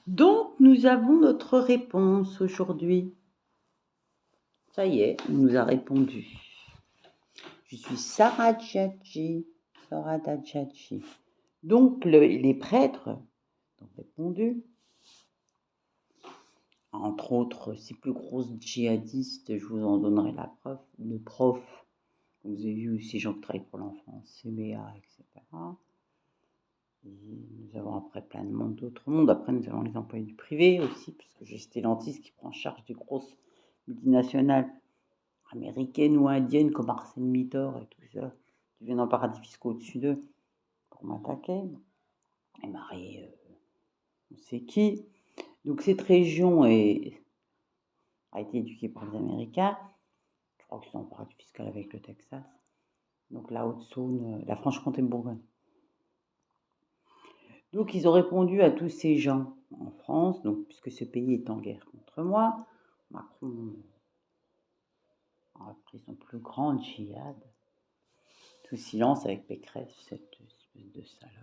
Donc, nous avons notre réponse aujourd'hui. Ça y est, il nous a répondu. Je suis Sarah Djadji. Donc, les prêtres ont répondu. Entre autres, ces plus grosses djihadistes, je vous en donnerai la preuve. Le prof, vous avez vu, ces gens qui travaillent pour l'enfance, CBA, etc. Et nous avons après plein de monde, d'autres mondes. Après, nous avons les employés du privé aussi, puisque j'ai Stellantis qui prend en charge des grosses multinationales américaines ou indiennes comme ArcelorMittal et tout ça, qui viennent en paradis fiscaux au-dessus d'eux pour m'attaquer. Et Marie, on sait qui. Donc cette région a été éduquée par les Américains. Je crois que c'est en paradis fiscal avec le Texas. Donc la Haute-Saône, la Franche-Comté, Bourgogne. Donc ils ont répondu à tous ces gens en France, donc puisque ce pays est en guerre contre moi, Macron a pris son plus grand djihad, tout silence avec Pécresse, cette espèce de salope.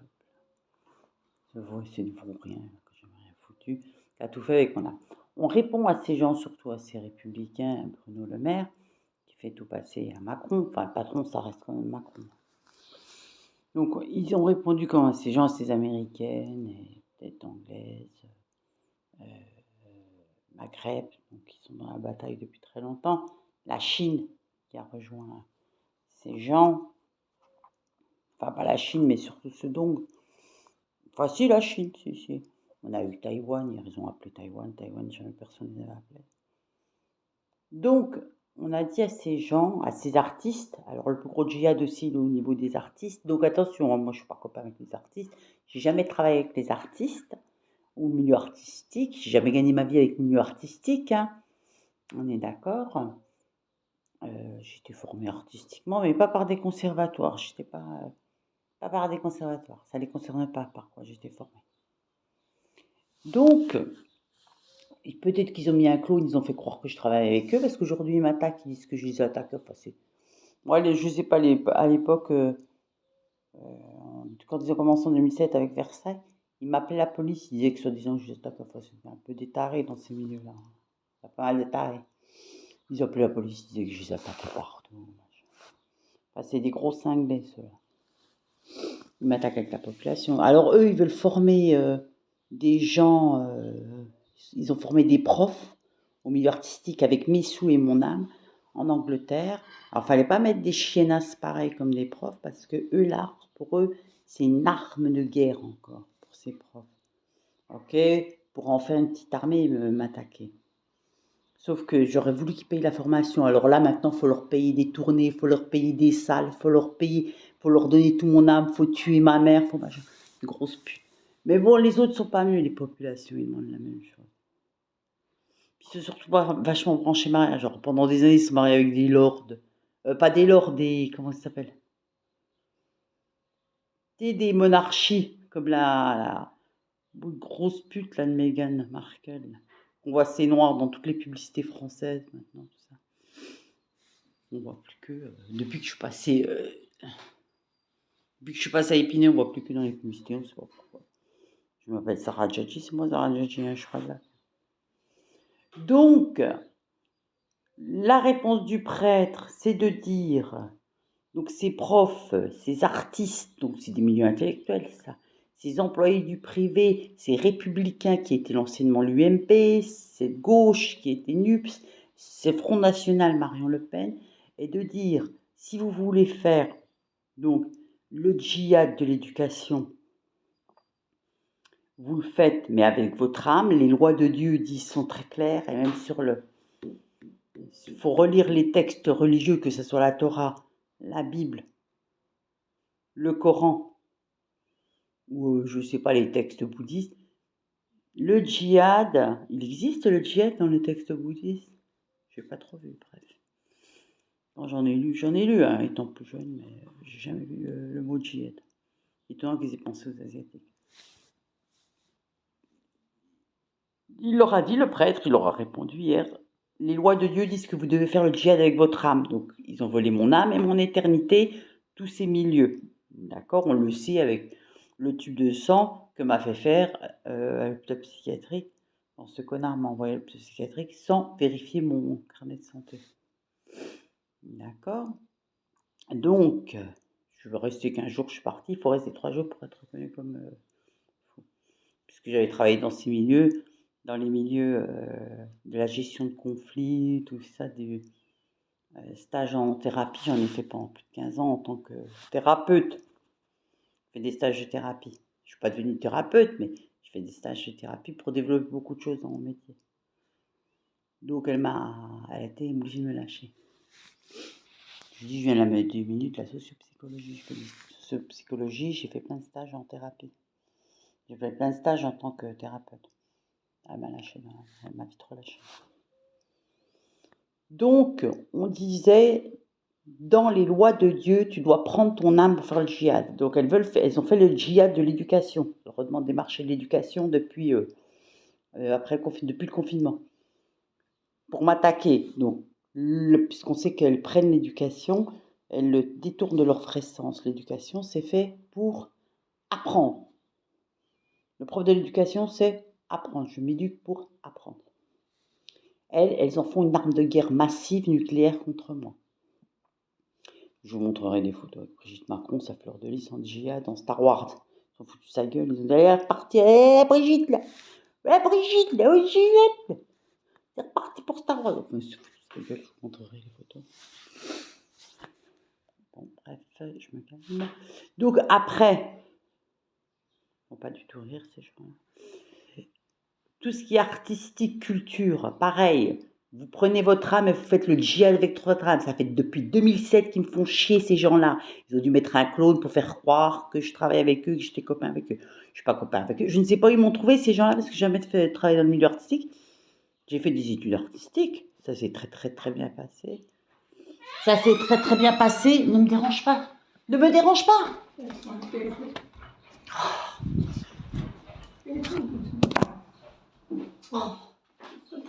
C'est du bon rien, que j'ai rien foutu, qui a tout fait avec mon âme. On répond à ces gens, surtout à ces républicains, Bruno Le Maire, qui fait tout passer à Macron, enfin le patron ça reste quand même Macron. Donc ils ont répondu comme à ces gens, à ces américaines, et peut-être anglaises, Maghreb, donc qui sont dans la bataille depuis très longtemps, la Chine qui a rejoint ces gens, enfin pas la Chine mais surtout ce Dong, enfin si la Chine, si. On a eu Taïwan, ils ont appelé Taïwan, jamais personne ne l'a appelé. Donc on a dit à ces gens, à ces artistes, alors le plus gros djihad aussi au niveau des artistes, donc attention, moi je suis pas copain avec les artistes, j'ai jamais travaillé avec les artistes, ou milieu artistique, j'ai jamais gagné ma vie avec le milieu artistique, hein. On est d'accord. J'étais formée artistiquement, mais pas par des conservatoires. J'étais pas par des conservatoires. Ça les concernait pas par quoi j'étais formée. Donc, peut-être qu'ils ont mis un clown, ils ont fait croire que je travaillais avec eux, parce qu'aujourd'hui ils m'attaquent, ils disent que je les attaque. Enfin, moi, je sais pas, à l'époque, quand ils ont commencé en 2007 avec Versailles, ils m'appelaient la police, ils disaient que soi-disant je les attaque. Enfin, c'était un peu des tarés dans ces milieux-là. Il y a pas mal de tarés. Ils appelaient la police, ils disaient que je les attaquais partout. Enfin, c'est des gros cinglés, ceux-là. Ils m'attaquent avec la population. Alors, eux, ils veulent former des gens. Ils ont formé des profs au milieu artistique avec mes sous et mon âme en Angleterre. Alors, il fallait pas mettre des chiennasses pareilles comme des profs parce que eux, l'art, pour eux, c'est une arme de guerre encore pour ces profs. Ok, pour en faire une petite armée, ils veulent m'attaquer. Sauf que j'aurais voulu qu'ils payent la formation. Alors là, maintenant, il faut leur payer des tournées, il faut leur payer des salles, il faut leur payer, faut leur donner tout mon âme, il faut tuer ma mère, faut machin. Une grosse pute. Mais bon, les autres sont pas mieux, les populations, ils demandent la même chose. Puis c'est surtout pas vachement branché mariage. Genre, pendant des années, ils se mariés avec des lords. Pas des lords, des. Comment ça s'appelle? Des monarchies, comme la grosse pute là de Meghan Markle. On voit ces noirs dans toutes les publicités françaises maintenant, tout ça. On voit plus que depuis que je suis passée à Épinay, on voit plus que dans les publicités, on sait pas pourquoi. Je m'appelle Sarah Djadji, c'est moi Sarah Djadji, je crois là. Donc la réponse du prêtre, c'est de dire donc ces profs, ces artistes, donc c'est des milieux intellectuels ça, ces employés du privé, ces républicains qui étaient l'anciennement l'UMP, cette gauche qui était NUPS, ce Front National Marion Le Pen, et de dire si vous voulez faire donc le djihad de l'éducation, vous le faites, mais avec votre âme. Les lois de Dieu sont très claires, et même sur le... Il faut relire les textes religieux, que ce soit la Torah, la Bible, le Coran, ou je ne sais pas, les textes bouddhistes. Le djihad, il existe le djihad dans les textes bouddhistes? Je n'ai pas trop vu, bref. J'en ai lu, hein, étant plus jeune, mais j'ai jamais vu le mot djihad. Étonnant qu'ils aient pensé aux Asiatiques. Il leur a dit, le prêtre, il leur a répondu hier, les lois de Dieu disent que vous devez faire le djihad avec votre âme. Donc, ils ont volé mon âme et mon éternité, tous ces milieux. D'accord? On le sait avec le tube de sang, que m'a fait faire à l'hôpital psychiatrique. Bon, ce connard m'a envoyé à l'hôpital psychiatrique sans vérifier mon carnet de santé. D'accord. Donc, je veux rester 15 jours, je suis partie. Il faut rester 3 jours pour être reconnu comme fou. Puisque j'avais travaillé dans ces milieux, dans les milieux de la gestion de conflits, tout ça, du stage en thérapie. J'en ai fait pendant plus de 15 ans en tant que thérapeute. J'ai fait des stages de thérapie. Je ne suis pas devenue thérapeute, mais je fais des stages de thérapie pour développer beaucoup de choses dans mon métier. Donc, elle a été obligée de me lâcher. Je dis, je viens de la mettre 2 minutes, la sociopsychologie. Je fais de sociopsychologie, j'ai fait plein de stages en thérapie. J'ai fait plein de stages en tant que thérapeute. Elle m'a lâché, elle m'a vite relâché. Donc, on disait, dans les lois de Dieu, tu dois prendre ton âme pour faire le djihad. Donc, elles ont fait le djihad de l'éducation. Je redemande des marchés de l'éducation depuis, depuis le confinement. Pour m'attaquer. Donc, puisqu'on sait qu'elles prennent l'éducation, elles le détournent de leur vrai sens. L'éducation, c'est fait pour apprendre. Le prof de l'éducation, c'est apprendre. Je m'éduque pour apprendre. Elles en font une arme de guerre massive nucléaire contre moi. Je vous montrerai des photos avec Brigitte Macron, sa fleur de lys en djihad, dans Star Wars. Ils ont foutu sa gueule, ils ont dit allez, repartir, Brigitte là, Brigitte là, oui, Juliette, c'est reparti pour Star Wars. Enfin, ils ont foutu sa gueule, je vous montrerai les photos. Bon, bref, je me calme. Donc après, ils vont pas du tout rire ces gens-là. Tout ce qui est artistique, culture, pareil. Vous prenez votre âme et vous faites le djihad avec votre âme. Ça fait depuis 2007 qu'ils me font chier, ces gens-là. Ils ont dû mettre un clone pour faire croire que je travaille avec eux, que j'étais copain avec eux. Je ne suis pas copain avec eux. Je ne sais pas où ils m'ont trouvé, ces gens-là, parce que j'ai jamais fait travailler dans le milieu artistique. J'ai fait des études artistiques. Ça s'est très, très, très bien passé. Ça s'est très, très bien passé. Ne me dérange pas. Ne me dérange pas. Oh.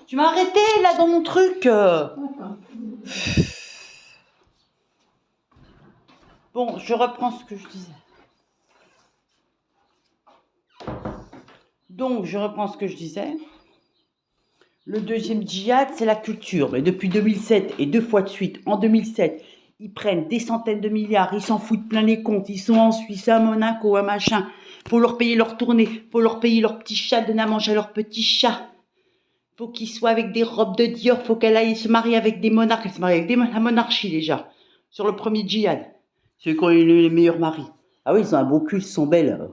Tu m'as arrêté là dans mon truc. Bon, je reprends ce que je disais. Donc, je reprends ce que je disais. Le deuxième djihad, c'est la culture. Mais depuis 2007 et 2 fois de suite, en 2007, ils prennent des centaines de milliards, ils s'en foutent plein les comptes, ils sont en Suisse, à Monaco, à machin. Faut leur payer leur tournée, faut leur payer leur petit chat, donner à manger à leur petit chat. Faut qu'ils soient avec des robes de Dior, faut qu'elle aille se marier avec des monarques. Elle se marie avec la monarchie déjà, sur le premier djihad. Ceux qui ont eu les meilleurs maris. Ah oui, ils ont un beau cul, ils sont belles.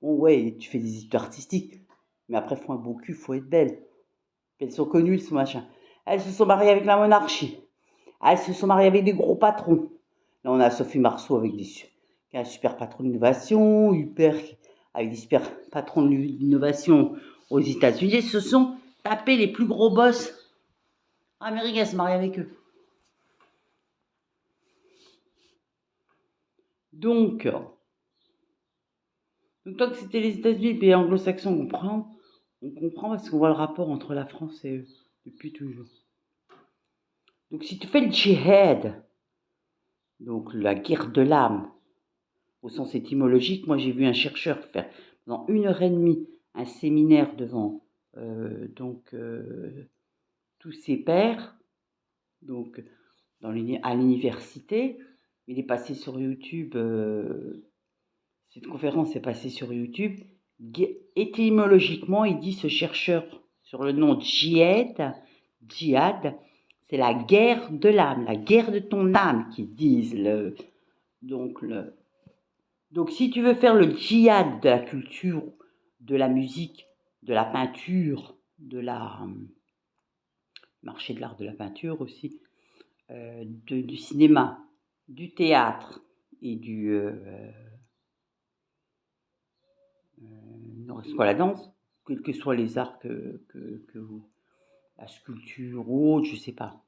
Bon ouais, tu fais des études artistiques, mais après, faut un beau cul, faut être belle. Elles sont connues, ce machin. Elles se sont mariées avec la monarchie. Elles se sont mariées avec des gros patrons. Là, on a Sophie Marceau avec qui est un super patron d'innovation, Huppert avec des super patrons d'innovation aux États-Unis. Elles se sont tapés les plus gros boss américains, elles se marient avec eux. Donc tant que c'était les États-Unis, les pays anglo-saxons, on comprend parce qu'on voit le rapport entre la France et eux depuis toujours. Donc si tu fais le djihad, donc la guerre de l'âme, au sens étymologique, moi j'ai vu un chercheur faire pendant 1h30 un séminaire devant tous ses pairs, donc à l'université. Il est passé sur YouTube, cette conférence est passée sur YouTube. Étymologiquement, il dit ce chercheur sur le nom djihad, c'est la guerre de l'âme, la guerre de ton âme, qu'ils disent. Donc, si tu veux faire le djihad de la culture, de la musique, de la peinture, marché de l'art de la peinture aussi, du cinéma, du théâtre et la danse, quels que soient les arts que vous, la sculpture ou autre, je ne sais pas.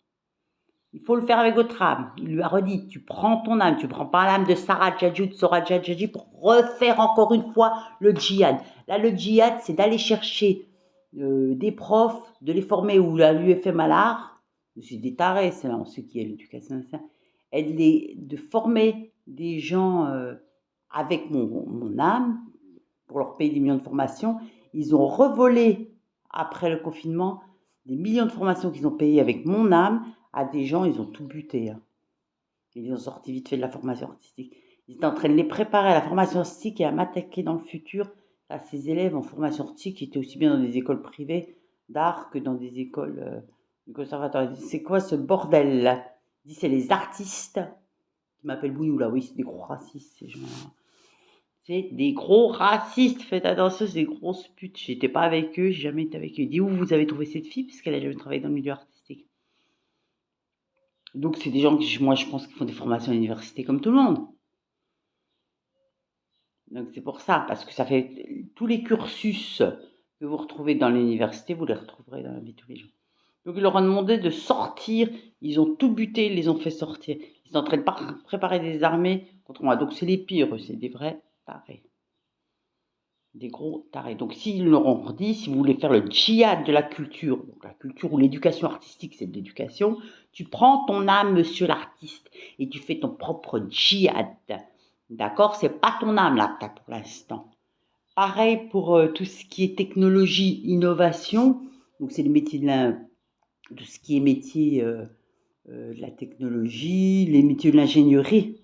Il faut le faire avec votre âme. Il lui a redit, tu prends ton âme, tu ne prends pas l'âme de Sarah Djadjou, de Sora Djadjadji pour refaire encore une fois le djihad. Là, le djihad, c'est d'aller chercher des profs, de les former ou à l'UFM à l'art. C'est des tarés, c'est là, on sait qui est l'éducation nationale. Et de former des gens avec mon âme pour leur payer des millions de formations. Ils ont revolé, après le confinement, des millions de formations qu'ils ont payées avec mon âme à des gens, ils ont tout buté. Hein. Ils ont sorti vite fait de la formation artistique. Ils étaient en train de les préparer à la formation artistique et à m'attaquer dans le futur à ces élèves en formation artistique qui étaient aussi bien dans des écoles privées d'art que dans des écoles du conservatoire. Ils disent, c'est quoi ce bordel là? Ils disent, c'est les artistes qui m'appellent Bouillou là. Oui, c'est des gros racistes ces gens-là. C'est des gros racistes, faites attention, c'est des grosses putes. J'étais pas avec eux, j'ai jamais été avec eux. Dis où vous avez trouvé cette fille, parce qu'elle a jamais travaillé dans le milieu artistique. Donc c'est des gens qui, moi je pense qu'ils font des formations à l'université comme tout le monde. Donc c'est pour ça, parce que ça fait tous les cursus que vous retrouvez dans l'université, vous les retrouverez dans la vie de tous les jours. Donc ils leur ont demandé de sortir, ils ont tout buté, ils les ont fait sortir. Ils sont en train de préparer des armées contre moi. Donc c'est les pires, c'est des vrais tarés. Des gros tarés. Donc s'ils leur ont dit, si vous voulez faire le djihad de la culture, donc la culture ou l'éducation artistique, c'est de l'éducation, tu prends ton âme, monsieur l'artiste, et tu fais ton propre djihad. D'accord? C'est pas ton âme là que t'as pour l'instant. Pareil pour tout ce qui est technologie, innovation. Donc c'est les métiers tout ce qui est métier de la technologie, les métiers de l'ingénierie,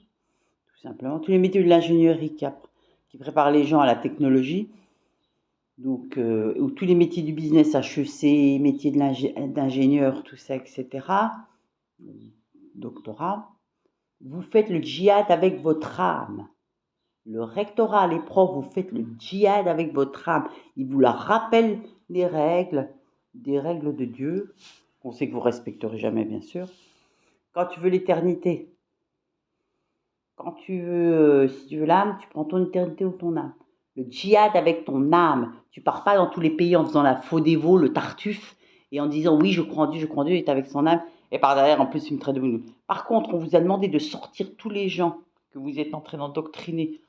tout simplement. Tous les métiers de l'ingénierie qui préparent les gens à la technologie. Donc, ou tous les métiers du business, HEC, métiers d'ingénieur, tout ça, etc. Doctorat. Vous faites le djihad avec votre âme. Le rectorat, les profs, vous faites le djihad avec votre âme. Ils vous la rappellent des règles de Dieu, qu'on sait que vous respecterez jamais, bien sûr. Quand tu veux l'éternité, quand tu veux, si tu veux l'âme, tu prends ton éternité ou ton âme. Le djihad avec ton âme. Tu pars pas dans tous les pays en faisant la faux dévot, le tartuffe, et en disant oui, je crois en Dieu, et t'es avec son âme, et par derrière, en plus, il me traite de boulot. Par contre, on vous a demandé de sortir tous les gens que vous êtes en train d'endoctriner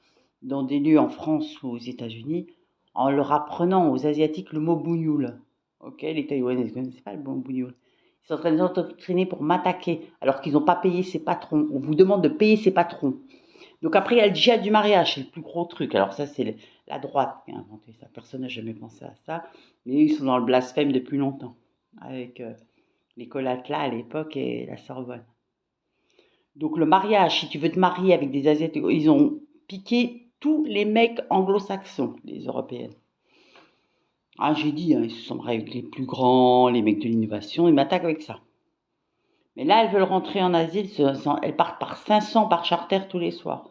dans des lieux en France ou aux États-Unis, en leur apprenant aux Asiatiques le mot bougnoul. Ok, les Taïwanais ne connaissent pas le mot bougnoul. Ils sont en train de s'entraîner pour m'attaquer, alors qu'ils n'ont pas payé ses patrons. On vous demande de payer ses patrons. Donc après, il y a le djihad du mariage, c'est le plus gros truc. Alors ça, c'est la droite qui a inventé ça. Personne n'a jamais pensé à ça. Mais ils sont dans le blasphème depuis longtemps, avec l'école Atlas à l'époque et la Sorbonne. Donc le mariage, si tu veux te marier avec des Asiatiques, ils ont piqué tous les mecs anglo-saxons, les Européennes. Ah, j'ai dit, hein, ils se sont mariés avec les plus grands, les mecs de l'innovation, ils m'attaquent avec ça. Mais là, elles veulent rentrer en asile, elles partent par 500 par charter tous les soirs.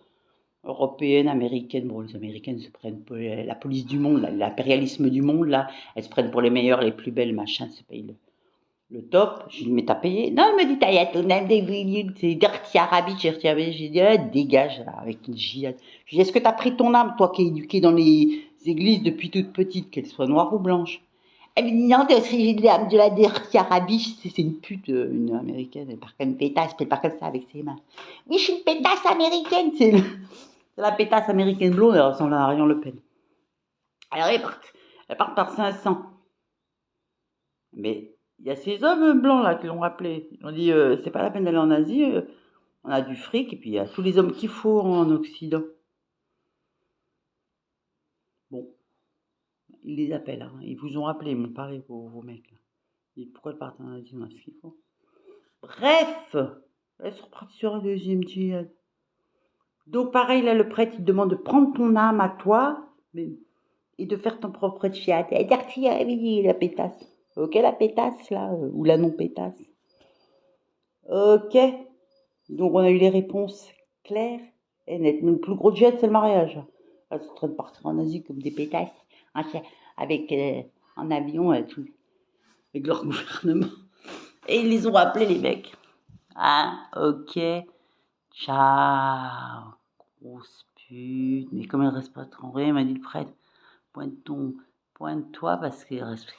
Européennes, américaines, bon, les américaines se prennent pour la police du monde, l'impérialisme du monde, là, elles se prennent pour les meilleures, les plus belles, machin, se payent le top. Je lui dis, mais t'as payé? Non, elle me dit, t'as ton âme des vignes, c'est Dirty Arabic, j'ai dit, ah, dégage, là, avec une djihad. Je lui dis, est-ce que t'as pris ton âme, toi qui es éduquée dans les églises depuis toute petite, qu'elle soit noire ou blanche? Elle me dit, non, t'as aussi j'ai l'âme de la Dirty Arabic, c'est une pute, une américaine, elle part comme une pétasse, elle part comme ça avec ses mains. Oui, je suis une pétasse américaine, c'est la pétasse américaine blonde, elle ressemble à Marion Le Pen. Alors, elles partent par 500. Mais il y a ces hommes blancs là qui l'ont rappelé. Ils ont dit c'est pas la peine d'aller en Asie, on a du fric et puis il y a tous les hommes qu'il faut en Occident. Bon, ils les appellent, hein. Ils vous ont appelé, ils m'ont parlé vos mecs là. Et pourquoi ils partent en Asie, on a ce qu'il faut. Bref, elles sont reparties sur un deuxième djihad. Donc pareil là, le prêtre il te demande de prendre ton âme à toi et de faire ton propre djihad. Et dire la pétasse. Ok la pétasse là, ou la non pétasse. Ok. Donc on a eu les réponses claires et nettes. Mais le plus gros jet, c'est le mariage. Elles sont en train de partir en Asie comme des pétasses, avec un avion tout, avec leur gouvernement. Et ils les ont appelés les mecs. Ah, ok, ciao, grosse pute. Mais comme elle reste pas trop en vrai, m'a dit le prêtre, pointe-toi parce qu'elle respecte